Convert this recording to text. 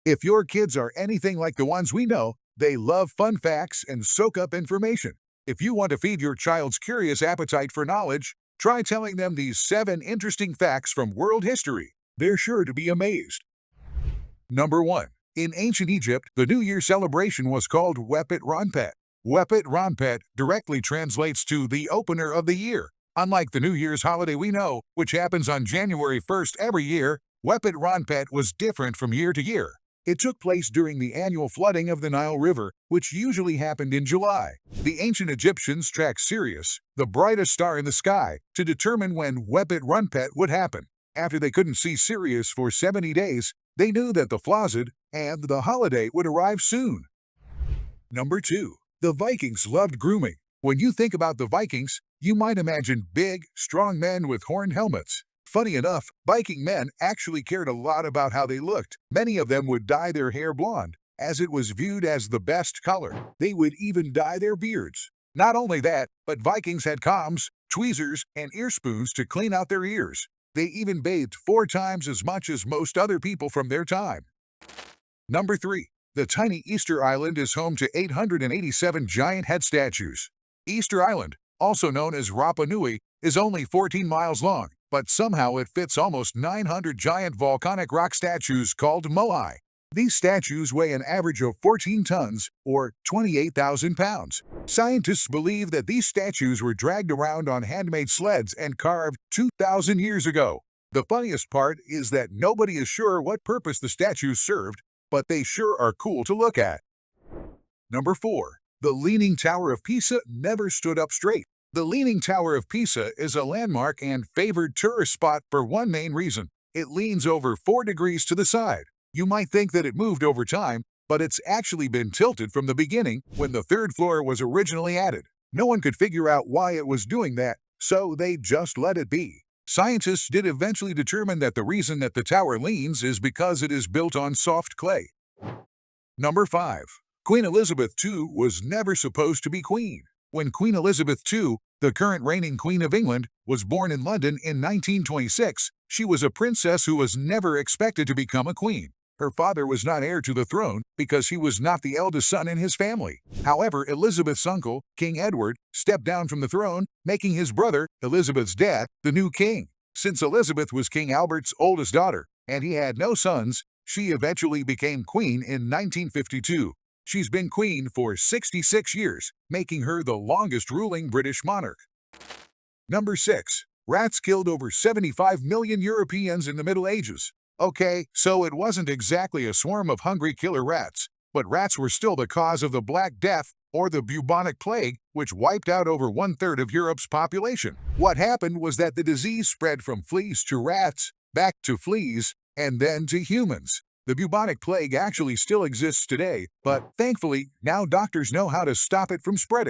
If your kids are anything like the ones we know, they love fun facts and soak up information. If you want to feed your child's curious appetite for knowledge, try telling them these 7 interesting facts from world history. They're sure to be amazed. Number 1. In ancient Egypt, the New Year celebration was called Wepet Ronpet. Wepet Ronpet directly translates to the opener of the year. Unlike the New Year's holiday we know, which happens on January 1st every year, Wepet Ronpet was different from year to year. It took place during the annual flooding of the Nile River, which usually happened in July. The ancient Egyptians tracked Sirius, the brightest star in the sky, to determine when Wepet Runpet would happen. After they couldn't see Sirius for 70 days, they knew that the Flazid and the holiday would arrive soon. Number 2. The Vikings loved grooming. When you think about the Vikings, you might imagine big, strong men with horned helmets. Funny enough, Viking men actually cared a lot about how they looked. Many of them would dye their hair blonde, as it was viewed as the best color. They would even dye their beards. Not only that, but Vikings had combs, tweezers, and ear spoons to clean out their ears. They even bathed 4 times as much as most other people from their time. Number 3. The tiny Easter Island is home to 887 giant head statues. Easter Island, also known as Rapa Nui, is only 14 miles long, but somehow it fits almost 900 giant volcanic rock statues called moai. These statues weigh an average of 14 tons, or 28,000 pounds. Scientists believe that these statues were dragged around on handmade sleds and carved 2,000 years ago. The funniest part is that nobody is sure what purpose the statues served, but they sure are cool to look at. Number 4. The Leaning Tower of Pisa never stood up straight. The Leaning Tower of Pisa is a landmark and favored tourist spot for one main reason. It leans over 4 degrees to the side. You might think that it moved over time, but it's actually been tilted from the beginning when the 3rd floor was originally added. No one could figure out why it was doing that, so they just let it be. Scientists did eventually determine that the reason that the tower leans is because it is built on soft clay. Number 5. Queen Elizabeth II was never supposed to be queen. When Queen Elizabeth II, the current reigning Queen of England, was born in London in 1926, she was a princess who was never expected to become a queen. Her father was not heir to the throne because he was not the eldest son in his family. However, Elizabeth's uncle, King Edward, stepped down from the throne, making his brother, Elizabeth's dad, the new king. Since Elizabeth was King Albert's oldest daughter, and he had no sons, she eventually became queen in 1952. She's been queen for 66 years, making her the longest ruling British monarch. Number 6. Rats killed over 75 million Europeans in the Middle Ages. Okay, so it wasn't exactly a swarm of hungry killer rats, but rats were still the cause of the Black Death, or the bubonic plague, which wiped out over 1/3 of Europe's population. What happened was that the disease spread from fleas to rats, back to fleas, and then to humans. The bubonic plague actually still exists today, but thankfully, now doctors know how to stop it from spreading.